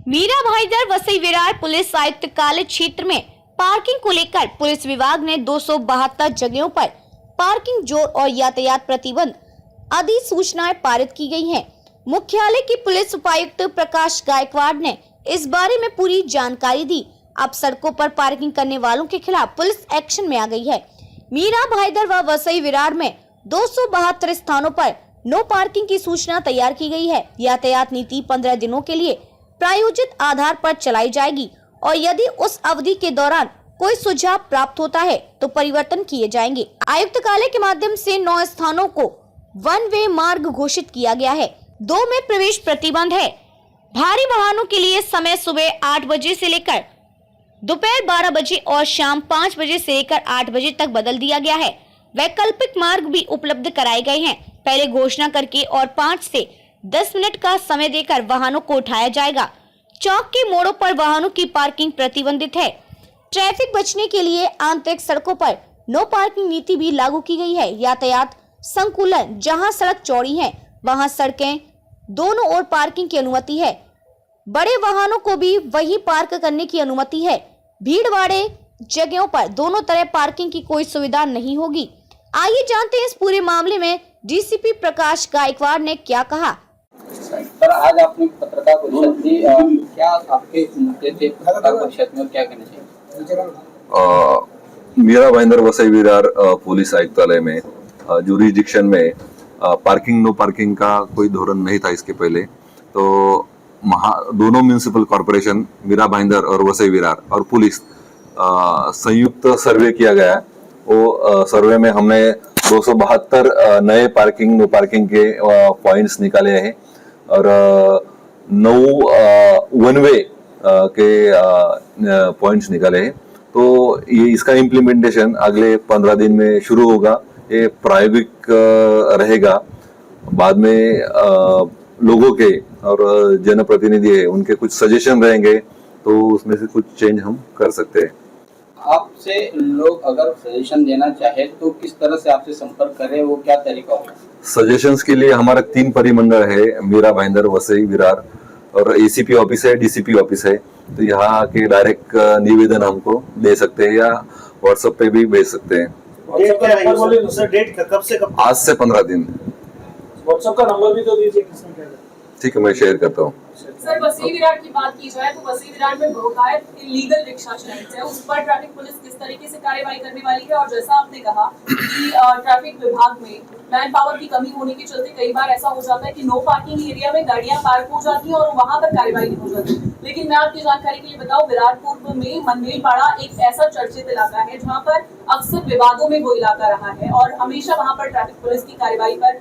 Meera Bhayandar Vasai Virar police आयुक्त काले क्षेत्र में पार्किंग को लेकर पुलिस विभाग ने 272 जगहों पर पार्किंग जोर और यातायात प्रतिबंध अधिसूचनाएं पारित की गई हैं। मुख्यालय की पुलिस उपायुक्त प्रकाश गायकवाड़ ने इस बारे में पूरी जानकारी दी। अब सड़कों पर पार्किंग करने वालों के खिलाफ पुलिस एक्शन में आ गई है। मीरा भाईदर व वसई विरार में 272 स्थानों पर नो पार्किंग की सूचना तैयार की गई है। यातायात नीति 15 दिनों के लिए प्रायोजित आधार पर चलाई जाएगी और यदि उस अवधि के दौरान कोई सुझाव प्राप्त होता है तो परिवर्तन किए जाएंगे। आयुक्त कार्यालय के माध्यम से 9 स्थानों को वन वे मार्ग घोषित किया गया है। 2 में प्रवेश प्रतिबंध है। भारी वाहनों के लिए समय सुबह 8 बजे से लेकर दोपहर 12 बजे और शाम 5 बजे से लेकर 8 बजे तक बदल दिया गया है। वैकल्पिक मार्ग भी उपलब्ध कराए गए हैं। पहले घोषणा करके और 5 से 10 मिनट का समय देकर वाहनों को उठाया जाएगा। चौक के मोड़ों पर वाहनों की पार्किंग प्रतिबंधित है। ट्रैफिक बचने के लिए आंतरिक सड़कों पर नो पार्किंग नीति भी लागू की गई है। यातायात संकुलन जहां सड़क चौड़ी है वहां सड़कें दोनों ओर पार्किंग की अनुमति है। बड़े वाहनों को भी वहीं पार्क करने की अनुमति है। भीड़ वाले जगहों पर दोनों तरह पार्किंग की कोई सुविधा नहीं होगी। आइए जानते हैं इस पूरे मामले में डीसीपी प्रकाश गायकवाड़ ने क्या कहा। सर, आज आपने पत्रकार परिषद दी, क्या आपके मुद्दे थे पत्रकार परिषद में, क्या कहना चाहिए? मीरा भाईदर वसई विरार पुलिस आयुक्तालय में जुरिडिक्शन में पार्किंग नो पार्किंग का कोई धोरण नहीं था इसके पहले। तो दोनों म्यूनिसिपल कॉर्पोरेशन मीरा भाईदर और वसई विरार और पुलिस संयुक्त सर्वे किया गया। वो सर्वे में हमने 272 नए पार्किंग नो पार्किंग के पॉइंट्स निकाले हैं और 9 वन वे के पॉइंट्स निकाले हैं। तो ये इसका इम्प्लीमेंटेशन अगले 15 दिन में शुरू होगा। ये प्रायोगिक रहेगा। बाद में लोगों के और जनप्रतिनिधि है उनके कुछ सजेशन रहेंगे तो उसमें से कुछ चेंज हम कर सकते हैं। आपसे लोग अगर सजेशन देना चाहे तो किस तरह से आपसे संपर्क करें, वो क्या तरीका होगा? सजेशंस के लिए हमारा 3 परिमंडल है, मीरा भाईदर वसई विरार और एसीपी ऑफिस है, डीसीपी ऑफिस है। तो यहाँ के डायरेक्ट निवेदन हमको दे सकते हैं या व्हाट्सएप पे भी भेज सकते हैं। डेट कब से कब? आज से 15 दिन। व्हाट्सएप का नंबर भी तो दीजिए। ठीक है, मैं शेयर करता हूँ। सर, वसई विरार की बात की जाए तो वसई विरार में बहुतायत इलीगल रिक्शा चलाते हैं, उस पर ट्रैफिक पुलिस किस तरीके से कार्रवाई करने वाली है? और जैसा आपने कहा कि ट्रैफिक विभाग में मैन पावर की कमी होने के चलते कई बार ऐसा हो जाता है कि नो पार्किंग एरिया में गाड़ियां पार्क हो जाती हैं और वहां पर कार्रवाई नहीं हो जाती। लेकिन मैं आपकी जानकारी के लिए बताऊं, विरार पूर्व में मनमेलपाड़ा एक ऐसा चर्चित इलाका है जहाँ पर अक्सर विवादों में वो इलाका रहा है और हमेशा वहाँ पर ट्रैफिक पुलिस की कार्रवाई पर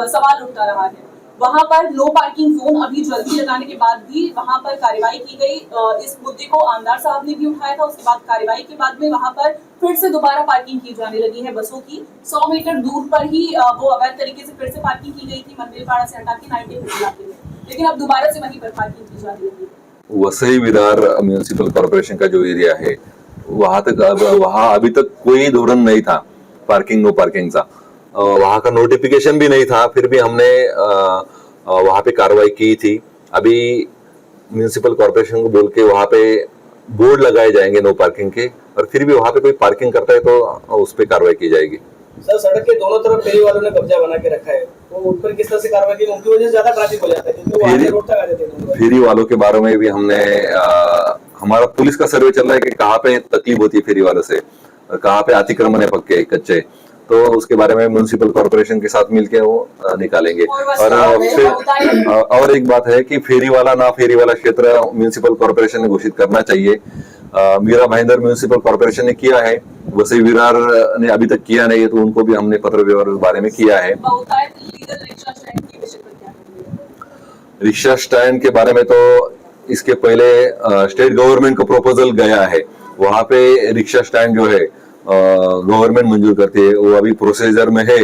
सवाल उठता रहा है। वहां पर नो पार्किंग जोन अभी जल्दी लगाने के बाद भी वहां पर कार्रवाई की गई। इस मुद्दे को आमदार साहब ने भी उठाया था। उसके बाद कार्रवाई के बाद में वहां पर फिर से दोबारा पार्किंग की जाने लगी है बसों की। 100 मीटर दूर पर ही वो अवैध तरीके से फिर से पार्किंग की गई थी मनमेलपाड़ा से हटा के 90 इलाके में, लेकिन अब दोबारा से वहीं पर पार्किंग की जाने लगी। वसई विरार म्यूनिसिपल कॉर्पोरेशन का जो एरिया है वहाँ अभी तक कोई धोरण नहीं था पार्किंग नो पार्किंग का। वहाँ का नोटिफिकेशन भी नहीं था, फिर भी हमने वहाँ पे कार्रवाई की थी। अभी म्यूनिसिपल कॉर्पोरेशन को बोल के वहाँ पे बोर्ड लगाए जाएंगे नो पार्किंग के, और फिर भी वहाँ पे कोई पार्किंग करता है तो उस पर कार्रवाई की जाएगी। सर, सड़क के दोनों तरफ फेरी वालों ने कब्जा बना के रखा है, तो उन पर किस तरह से कार्रवाई की? उनकी वजह से ज्यादा ट्रैफिक हो जाता है क्योंकि वो आगे रोड तक आ जाते हैं। फेरी वालों के बारे में भी हमने हमारा पुलिस का सर्वे चल रहा है कि कहाँ पे तकलीफ होती है फेरी वालों से, कहाँ पे अतिक्रमण है पक्के कच्चे, तो उसके बारे में म्यूनिसिपल कॉर्पोरेशन के साथ मिलके वो निकालेंगे। और एक बात है कि फेरी वाला ना फेरी वाला क्षेत्र म्यूनिसिपल कॉर्पोरेशन ने घोषित करना चाहिए। मीरा भाईदर म्यूनिसिपल कॉर्पोरेशन ने किया है, वसई विरार ने अभी तक किया नहीं है, तो उनको भी हमने पत्र व्यवहार के बारे में किया है। रिक्शा स्टैंड के बारे में तो इसके पहले स्टेट गवर्नमेंट को प्रपोजल गया है, वहां पे रिक्शा स्टैंड जो है गवर्नमेंट मंजूर करती है, वो अभी प्रोसीजर में है।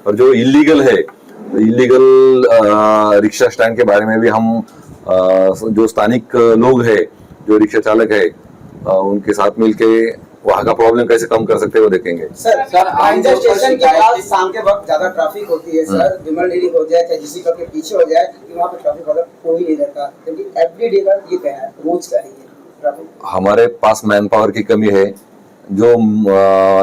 और जो इलीगल है, इलीगल रिक्शा स्टैंड के बारे में भी हम जो स्थानिक लोग हैं, जो रिक्शा चालक है, उनके साथ मिलके वहाँ का प्रॉब्लम कैसे कम कर सकते हैं वो देखेंगे। सर सर, रेंजर आमतौर पर स्टेशन के शिकायत बाद की- शाम के वक्त ज्यादा ट्रैफिक होती है सर, विमल डेली हो जाए चाहे जिसी के पीछे हो जाए कि वहाँ पे ट्रैफिक वाला कोई नहीं रहता, क्योंकि एवरीडे का ये कहना है, रोज का ही है ट्रैफिक। हमारे पास मैन पावर की कमी है, जो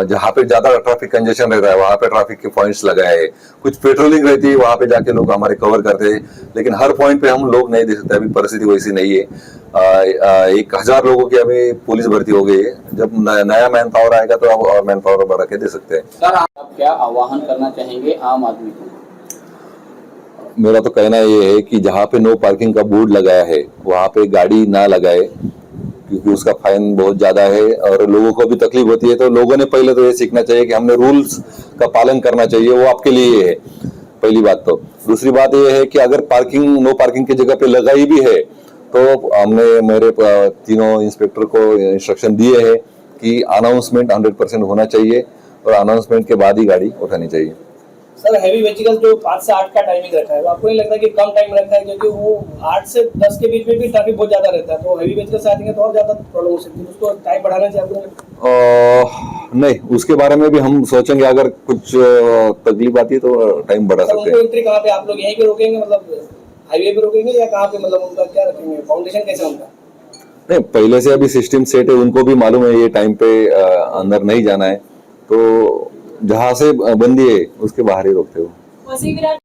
जहाँ पे ज्यादा ट्रैफिक कंजेशन रहता है वहाँ पे ट्रैफिक के पॉइंट्स लगाए हैं, कुछ पेट्रोलिंग रहती है वहाँ पे जाके लोग हमारे कवर करते हैं, लेकिन हर पॉइंट पे हम लोग नहीं दे सकते, अभी परिस्थिति वैसी नहीं है। 1000 लोगों की अभी पुलिस भर्ती हो गई है, जब नया मैन पावर आएगा तो अब और मैन पावर बढ़ा के दे सकते हैं। सर, आप क्या आह्वान करना चाहेंगे आम आदमी को? मेरा तो कहना ये है कि जहाँ पे नो पार्किंग का बोर्ड लगाया है वहाँ पे गाड़ी ना लगाए, क्योंकि उसका फाइन बहुत ज्यादा है और लोगों को भी तकलीफ होती है। तो लोगों ने पहले तो ये सीखना चाहिए कि हमने रूल्स का पालन करना चाहिए, वो आपके लिए है पहली बात। तो दूसरी बात ये है कि अगर पार्किंग नो पार्किंग की जगह पे लगाई भी है तो हमने मेरे तीनों इंस्पेक्टर को इंस्ट्रक्शन दिए हैं कि अनाउंसमेंट 100% होना चाहिए और अनाउंसमेंट के बाद ही गाड़ी उठानी चाहिए। सर हैवी व्हीकल्स जो 5 से 8 का टाइमिंग रखा है, वो आपको नहीं लगता कि कम टाइम रखा है, क्योंकि वो 8 से 10 के बीच में भी ट्रैफिक बहुत ज्यादा रहता है, तो हैवी व्हीकल्स आएंगे तो और ज्यादा प्रॉब्लम हो सकती है, उसको टाइम बढ़ाना चाहिए आपको नहीं लगता? नहीं, उसके बारे में भी हम सोचेंगे, अगर कुछ तकलीफ आती है तो टाइम बढ़ा सर सकते उनको हैं। एंट्री कहाँ पे आप लोग यहीं पे रोकेंगे, मतलब हाईवे पे रोकेंगे या कहाँ पे, मतलब उनका क्या रखेंगे, फाउंडेशन कैसे उनका? नहीं, पहले से अभी सिस्टम सेट है, उनको भी मालूम है ये टाइम पे अंदर नहीं जाना है, तो जहां से बंदी है उसके बाहर ही रोकते हो। वसीम विराट